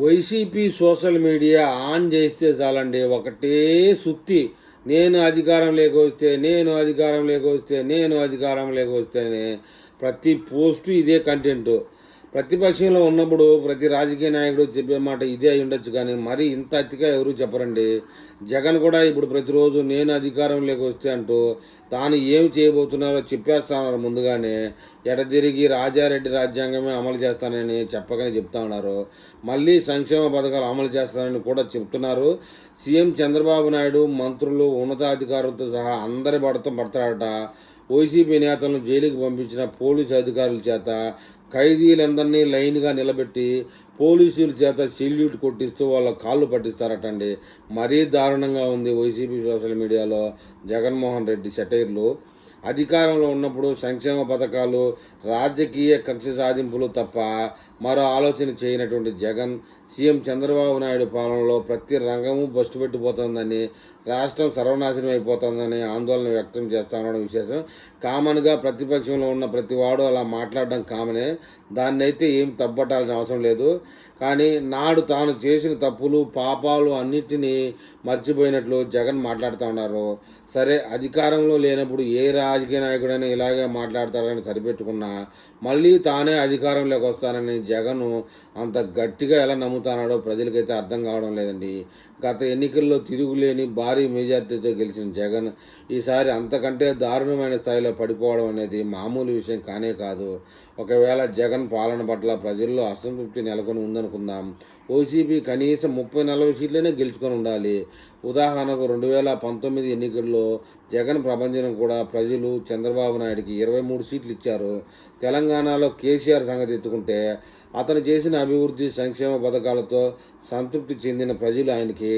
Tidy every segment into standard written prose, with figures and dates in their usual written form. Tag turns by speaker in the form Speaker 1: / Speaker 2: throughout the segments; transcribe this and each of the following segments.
Speaker 1: YCP social media on చేస్తే చాలండి, ఒకటే సుత్తి. నేను అధికారం లేకొస్తే, నేను అధికారం లేకొస్తే, నేను అధికారం లేకొస్తేనే ప్రతి పోస్టు ఇదే కంటెంట్. ప్రతిపక్షంలో ఉన్నప్పుడు ప్రతి రాజకీయ నాయకుడు చెప్పే మాట ఇదే అయి ఉండొచ్చు, కానీ మరి ఇంత అతిగా ఎవరు చెప్పరండి. జగన్ కూడా ఇప్పుడు ప్రతిరోజు నేను అధికారం లేకొస్తే అంటూ తాను ఏమి చేయబోతున్నారో చెప్పేస్తున్నారు. ముందుగానే ఎడతిరిగి రాజారెడ్డి రాజ్యాంగమే అమలు చేస్తానని చెప్పగానే చెప్తా ఉన్నారు. మళ్ళీ సంక్షేమ పథకాలు అమలు చేస్తానని కూడా చెప్తున్నారు. సీఎం చంద్రబాబు నాయుడు మంత్రులు ఉన్నతాధికారులతో సహా అందరి పడతారట. వైసీపీ నేతలను జైలుకి పంపించిన పోలీసు అధికారుల చేత ఖైదీలందరినీ లైన్గా నిలబెట్టి పోలీసుల చేత సెల్యూట్ కొట్టిస్తూ వాళ్ళ కాళ్ళు పట్టిస్తారటండి. మరీ దారుణంగా ఉంది వైసీపీ సోషల్ మీడియాలో జగన్మోహన్ రెడ్డి సెటైర్లు. అధికారంలో ఉన్నప్పుడు సంక్షేమ పథకాలు, రాజకీయ కక్ష సాధింపులు తప్ప మరో ఆలోచన చేయనటువంటి జగన్ సీఎం చంద్రబాబు నాయుడు పాలనలో ప్రతి రంగము బస్టు పెట్టిపోతుందని, రాష్ట్రం సర్వనాశనం అయిపోతుందని ఆందోళన వ్యక్తం చేస్తా ఉండడం విశేషం. కామన్గా ప్రతిపక్షంలో ఉన్న ప్రతి వాడు అలా మాట్లాడడం కామనే, దాన్ని అయితే ఏం తప్పట్టాల్సిన అవసరం లేదు. కానీ నాడు తాను చేసిన తప్పులు పాపాలు అన్నిటినీ మర్చిపోయినట్లు జగన్ మాట్లాడుతూ ఉన్నారు. సరే, అధికారంలో లేనప్పుడు ఏ రాజకీయ నాయకుడైనా ఇలాగే మాట్లాడతారని సరిపెట్టుకున్నా మళ్ళీ తానే అధికారంలోకి వస్తానని జగన్ అంత గట్టిగా ఎలా నమ్ముతున్నాడో ప్రజలకైతే అర్థం కావడం లేదండి. గత ఎన్నికల్లో తిరుగులేని భారీ మెజార్టీతో గెలిచిన జగన్ ఈసారి అంతకంటే దారుణమైన స్థాయిలో పడిపోవడం అనేది మామూలు విషయం కానే కాదు. ఒకవేళ జగన్ పాలన పట్ల ప్రజల్లో అసంతృప్తి నెలకొని ఉందనుకుందాం, వైసీపీ కనీసం 30-40 సీట్లనే గెలుచుకొని ఉండాలి. ఉదాహరణకు 2019 ఎన్నికల్లో జగన్ ప్రభంజనం కూడా ప్రజలు చంద్రబాబు నాయుడికి 23 సీట్లు ఇచ్చారు. తెలంగాణలో కేసీఆర్ సంగతి ఎత్తుకుంటే అతను చేసిన అభివృద్ధి సంక్షేమ పథకాలతో సంతృప్తి చెందిన ప్రజలు ఆయనకి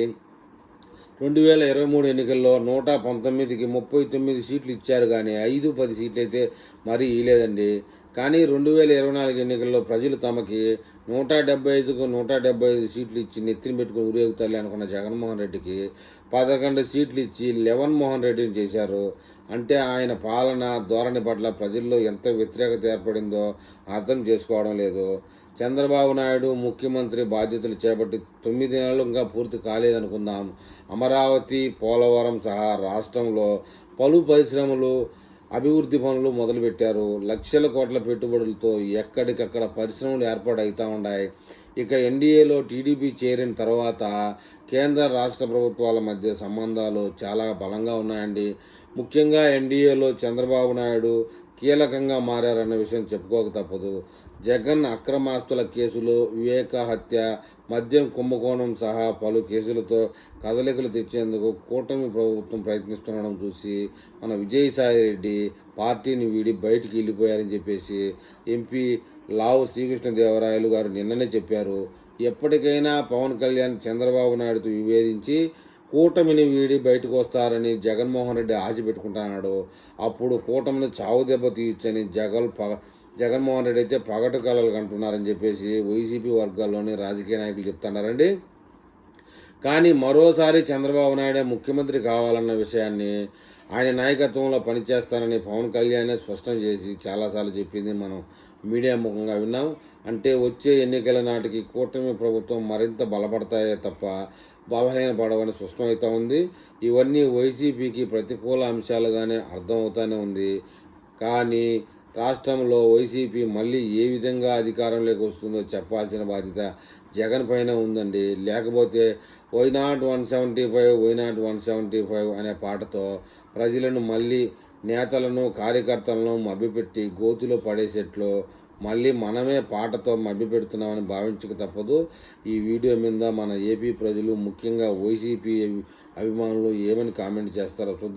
Speaker 1: 2023 ఎన్నికల్లో 119కి 39 సీట్లు ఇచ్చారు, కానీ 5-10 సీట్లు అయితే మరీ ఇలేదండి. కానీ 2024 ఎన్నికల్లో ప్రజలు తమకి 175కు 175 సీట్లు ఇచ్చి నెత్తిని పెట్టుకుని ఊరేగుతారులే అనుకున్న జగన్మోహన్ రెడ్డికి 11 సీట్లు ఇచ్చి లెవెన్ మోహన్ రెడ్డిని చేశారు. అంటే ఆయన పాలన ధోరణి పట్ల ప్రజల్లో ఎంత వ్యతిరేకత ఏర్పడిందో అర్థం చేసుకోవడం లేదు. చంద్రబాబు నాయుడు ముఖ్యమంత్రి బాధ్యతలు చేపట్టి 9 నెలలు ఇంకా పూర్తి కాలేదనుకుందాం. అమరావతి, పోలవరం సహా రాష్ట్రంలో పలు పరిశ్రమలు, అభివృద్ధి పనులు మొదలుపెట్టారు. లక్షల కోట్ల పెట్టుబడులతో ఎక్కడికక్కడ పరిశ్రమలు ఏర్పాటు అవుతూ ఉన్నాయి. ఇక ఎన్డీఏలో టీడీపీ చేరిన తర్వాత కేంద్ర రాష్ట్ర ప్రభుత్వాల మధ్య సంబంధాలు చాలా బలంగా ఉన్నాయండి. ముఖ్యంగా ఎన్డీఏలో చంద్రబాబు నాయుడు కీలకంగా మారారన్న విషయం చెప్పుకోక తప్పదు. జగన్ అక్రమాస్తుల కేసులు, వివేక హత్య, మద్యం కుంభకోణం సహా పలు కేసులతో కదలికలు తెచ్చేందుకు కూటమి ప్రభుత్వం ప్రయత్నిస్తుండడం చూసి మన విజయసాయిరెడ్డి పార్టీని వీడి బయటికి వెళ్ళిపోయారని చెప్పేసి ఎంపీ లావు శ్రీకృష్ణదేవరాయలు గారు నిన్ననే చెప్పారు. ఎప్పటికైనా పవన్ కళ్యాణ్ చంద్రబాబు నాయుడుతో విభేదించి కూటమిని వీడి బయటకు వస్తారని జగన్మోహన్ రెడ్డి ఆశ పెట్టుకుంటున్నాడు. అప్పుడు కూటమిని చావు దెబ్బ తీయొచ్చని జగన్మోహన్ రెడ్డి అయితే పగటి కలలు కంటున్నారని చెప్పేసి వైసీపీ వర్గాల్లోని రాజకీయ నాయకులు చెప్తున్నారండి. కానీ మరోసారి చంద్రబాబు నాయుడే ముఖ్యమంత్రి కావాలన్న విషయాన్ని ఆయన నాయకత్వంలో పనిచేస్తానని పవన్ కళ్యాణ్ స్పష్టం చేసి చాలాసార్లు చెప్పింది మనం మీడియా ముఖంగా విన్నాం. అంటే వచ్చే ఎన్నికల నాటికి కూటమి ప్రభుత్వం మరింత బలపడతాయే తప్ప బలహీనపడవని స్పష్టమవుతూ ఉంది. ఇవన్నీ వైసీపీకి ప్రతికూల అంశాలుగానే అర్థమవుతూనే ఉంది. కానీ రాష్ట్రంలో వైసీపీ మళ్ళీ ఏ విధంగా అధికారంలోకి వస్తుందో చెప్పాల్సిన బాధ్యత జగన్ పైన ఉందండి. లేకపోతే వై నాట్ 175, వై నాట్ 175 అనే పాటతో ప్రజలను మళ్ళీ నేతలను కార్యకర్తలను మభ్యపెట్టి గోతిలో పడేసేట్లు మళ్ళీ మనమే పాటతో మభ్యపెడుతున్నామని భావించక తప్పదు. ఈ వీడియో మీద మన ఏపీ ప్రజలు, ముఖ్యంగా వైసీపీ అభిమానులు ఏమని కామెంట్ చేస్తారో చూద్దాం.